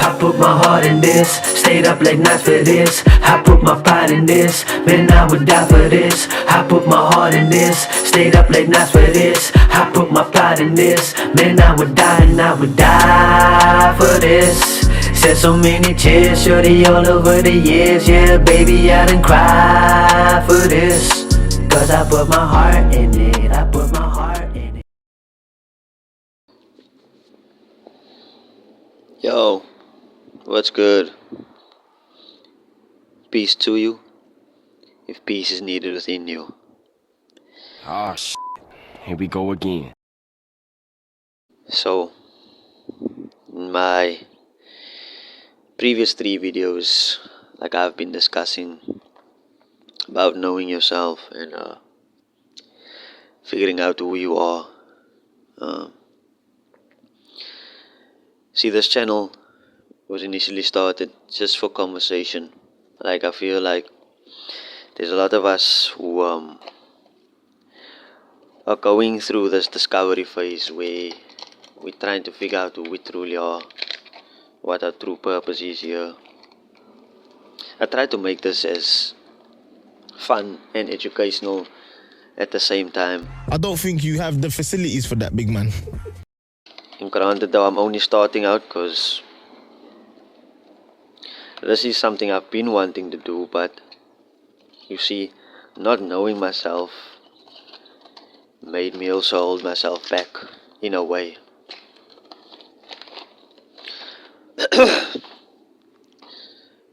I put my heart in this, stayed up late nights for this. I put my pride in this, man I would die for this. I put my heart in this, stayed up late nights for this. I put my pride in this, man I would die and I would die for this. Shed so many tears, shorty all over the years. Yeah baby I done cry for this. Cause I put my heart in it, I put my heart in it. Yo, what's good? Peace to you, if peace is needed within you. Ah, shit. Here we go again. So, in my previous 3 videos, like I've been discussing about knowing yourself and figuring out who you are. See, this channel was initially started just for conversation. Like I feel like there's a lot of us who are going through this discovery phase where we're trying to figure out who we truly are, what our true purpose is here. I try to make this as fun and educational at the same time. I don't think you have the facilities for that, big man. And granted though, I'm only starting out because this is something I've been wanting to do, but you see, not knowing myself made me also hold myself back in a way.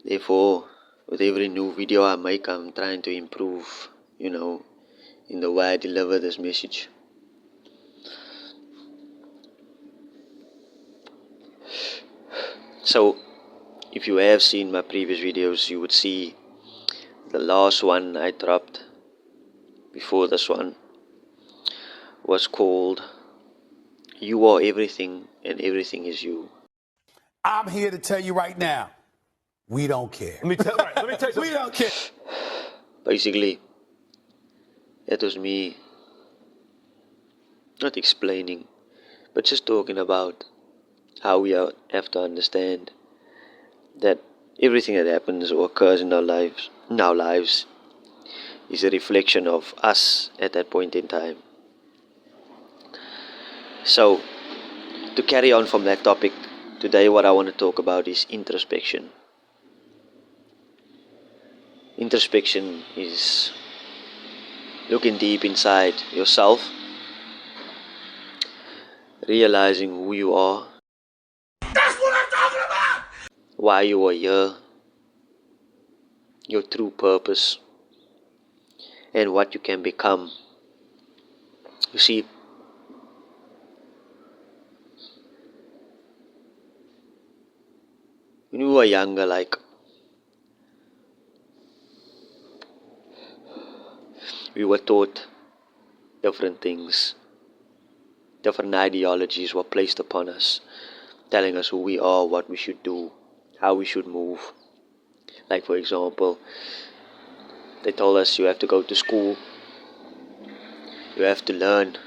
Therefore, with every new video I make, I'm trying to improve, in the way I deliver this message. So, if you have seen my previous videos, you would see the last one I dropped before this one was called You Are Everything and Everything Is You. I'm here to tell you right now, we don't care. Let me tell you something. We don't care. Basically, that was me not explaining, but just talking about how we have to understand that everything that happens or occurs in our lives is a reflection of us at that point in time. So, to carry on from that topic, today what I want to talk about is introspection. Introspection is looking deep inside yourself, realizing who you are. That's what I'm talking about! Why you are here, your true purpose, and what you can become. You see, when we were younger, we were taught different things. Different ideologies were placed upon us, telling us who we are, what we should do, how we should move. Like for example, they told us you have to go to school, you have to learn,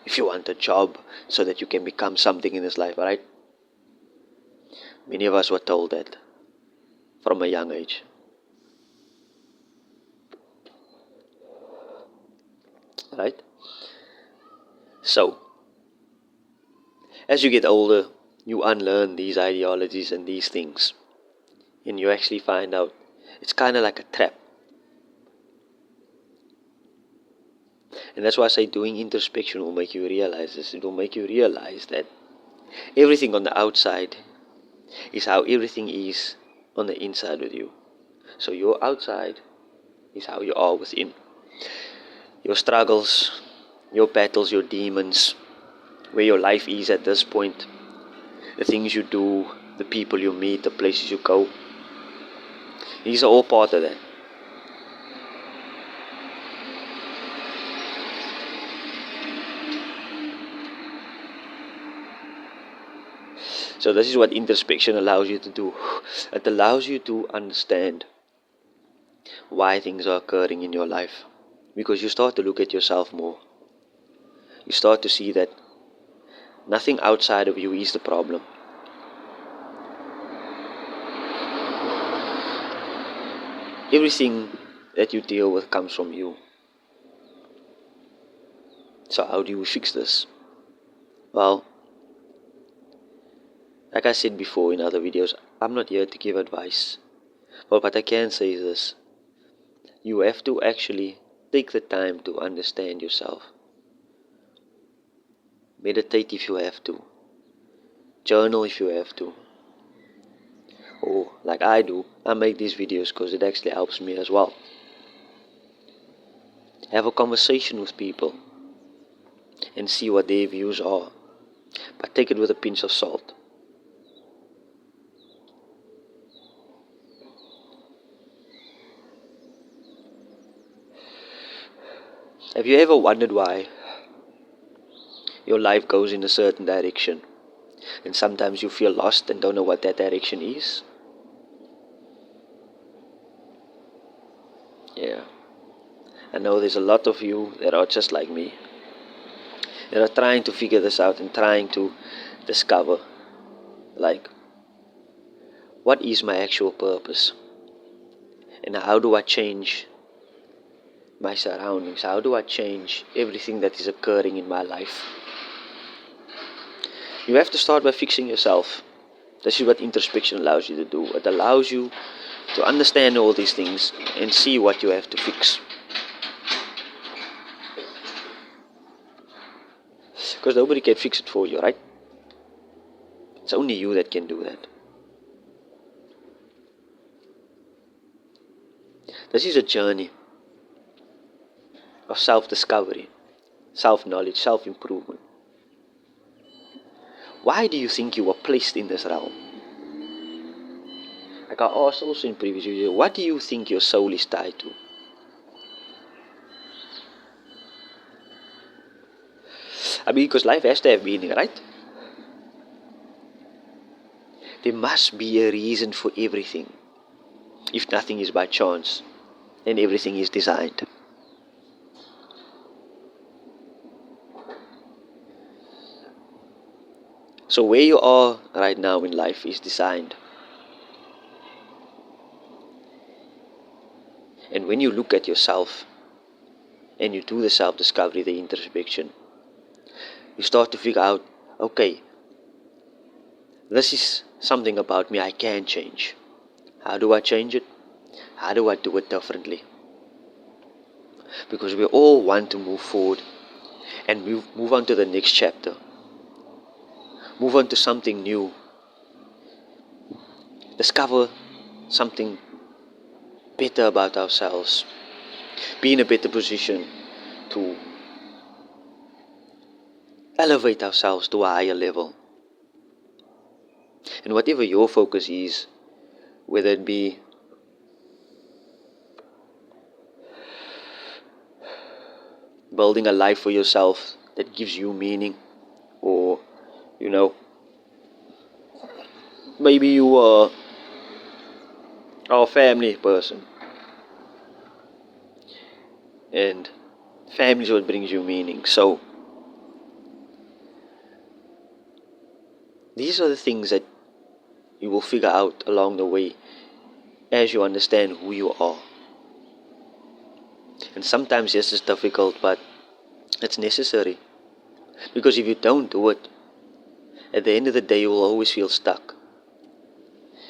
if you want a job so that you can become something in this life, right? Many of us were told that from a young age. Right? So, as you get older, you unlearn these ideologies and these things, and you actually find out it's kind of like a trap. And that's why I say doing introspection will make you realize this. It will make you realize that everything on the outside is how everything is on the inside with you. So your outside is how you are within. Your struggles, your battles, your demons, where your life is at this point, the things you do, the people you meet, the places you go, these are all part of that. So this is what introspection allows you to do. It allows you to understand why things are occurring in your life, because you start to look at yourself more. You start to see that nothing outside of you is the problem. everything that you deal with comes from you. So how do you fix this? Well, like I said before in other videos, I'm not here to give advice. But what I can say is this: you have to actually take the time to understand yourself. Meditate if you have to. Journal if you have to. Or like I do, I make these videos because it actually helps me as well. Have a conversation with people and see what their views are. But take it with a pinch of salt. Have you ever wondered why your life goes in a certain direction and sometimes you feel lost and don't know what that direction is? Yeah, I know there's a lot of you that are just like me, that are trying to figure this out and trying to discover, like, what is my actual purpose? And how do I change my surroundings? How do I change everything that is occurring in my life? You have to start by fixing yourself. This is what introspection allows you to do. It allows you to understand all these things and see what you have to fix. Because nobody can fix it for you, right? It's only you that can do that. This is a journey of self-discovery, self-knowledge, self-improvement. Why do you think you were placed in this realm? Like I asked also in previous video, what do you think your soul is tied to? I mean, because life has to have meaning, right? There must be a reason for everything. If nothing is by chance, then everything is designed. So where you are right now in life is designed. And when you look at yourself and you do the self-discovery, the introspection, you start to figure out, okay, this is something about me I can change. How do I change it? How do I do it differently? Because we all want to move forward and move on to the next chapter. Move on to something new. Discover something better about ourselves. Be in a better position to elevate ourselves to a higher level. And whatever your focus is, whether it be building a life for yourself that gives you meaning, or maybe you are a family person and family is what brings you meaning. So these are the things that you will figure out along the way as you understand who you are. And sometimes yes, it's difficult, but it's necessary. Because if you don't do it, at the end of the day, you will always feel stuck.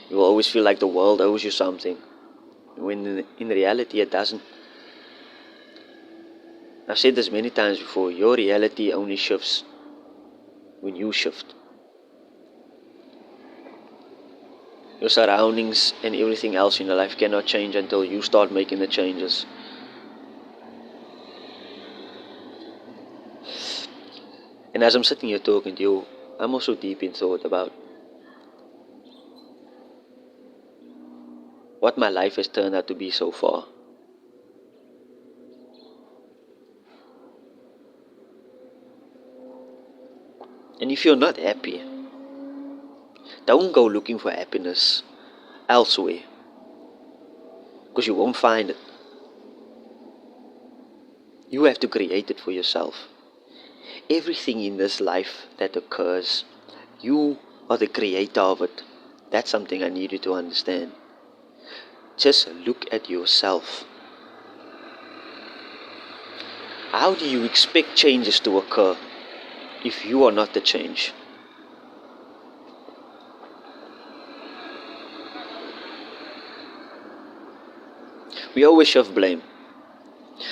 You will always feel like the world owes you something, when in reality it doesn't. I've said this many times before, your reality only shifts when you shift. Your surroundings and everything else in your life cannot change until you start making the changes. And as I'm sitting here talking to you, I'm also deep in thought about what my life has turned out to be so far. And if you're not happy, don't go looking for happiness elsewhere, because you won't find it. You have to create it for yourself. Everything in this life that occurs, you are the creator of it. That's something I need you to understand. Just look at yourself. How do you expect changes to occur if you are not the change? We always shove blame.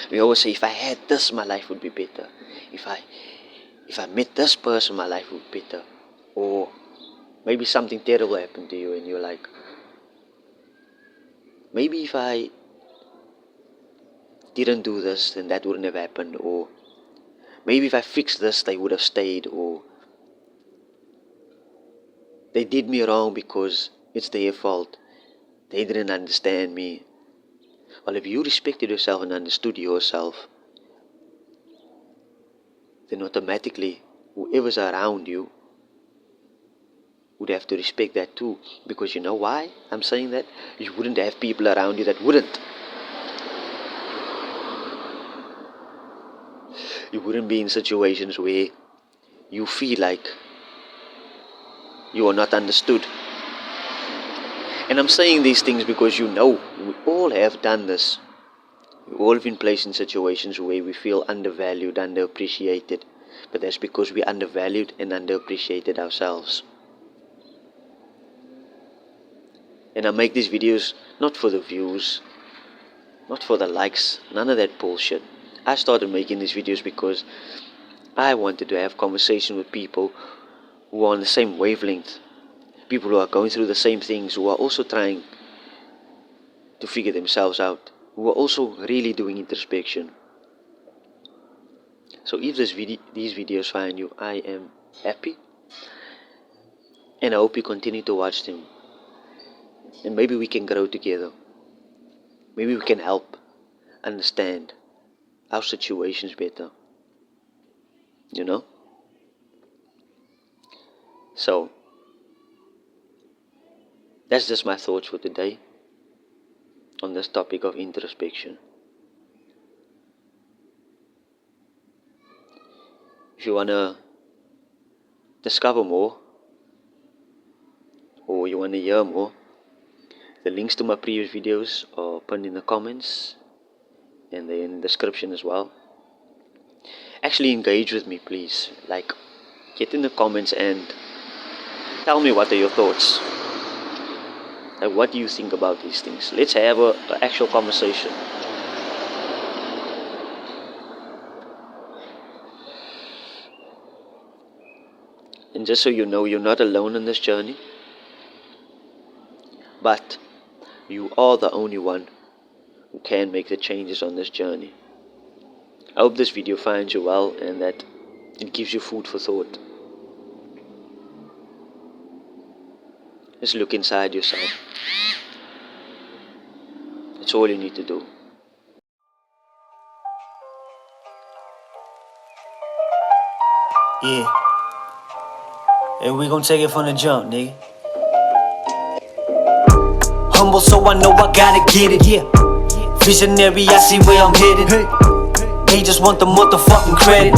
We always say, if I had this, my life would be better. If I met this person, my life would be better. Or maybe something terrible happened to you and you're like, maybe if I didn't do this, then that wouldn't have happened. Or maybe if I fixed this, they would have stayed. Or they did me wrong because it's their fault. They didn't understand me. Well, if you respected yourself and understood yourself, then automatically whoever's around you would have to respect that too. Because you know why I'm saying that? You wouldn't have people around you that wouldn't. You wouldn't be in situations where you feel like you are not understood. And I'm saying these things because you know, we all have done this. We all have been placed in situations where we feel undervalued, underappreciated. But that's because we undervalued and underappreciated ourselves. And I make these videos not for the views, not for the likes, none of that bullshit. I started making these videos because I wanted to have conversation with people who are on the same wavelength. People who are going through the same things, who are also trying to figure themselves out, who are also really doing introspection. So if these videos find you, I am happy. And I hope you continue to watch them. And maybe we can grow together. Maybe we can help understand our situations better. You know? So, that's just my thoughts for today on this topic of introspection. If you want to discover more, or you want to hear more, the links to my previous videos are pinned in the comments and they're in the description as well. Actually engage with me, please. Like, get in the comments and tell me what are your thoughts. Like, what do you think about these things? Let's have an actual conversation. And just so you know, you're not alone on this journey. But you are the only one who can make the changes on this journey. I hope this video finds you well and that it gives you food for thought. Just look inside yourself. That's all you need to do. Yeah. And we gon' take it from the jump, nigga. Humble, so I know I gotta get it, yeah. Visionary, I see where I'm headed. They just want the motherfucking credit.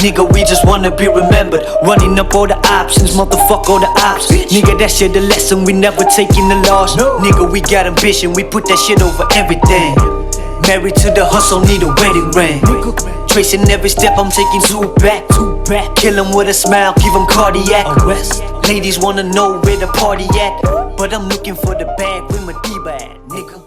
Nigga, we just wanna be remembered. Running up all the options, motherfuck all the ops. Nigga, that shit the lesson, we never taking the loss. Nigga, we got ambition, we put that shit over everything. Married to the hustle, need a wedding ring. Tracing every step, I'm taking two back. Kill 'em with a smile, give 'em cardiac arrest. Ladies wanna know where the party at, but I'm looking for the bag with my D-bag, nigga.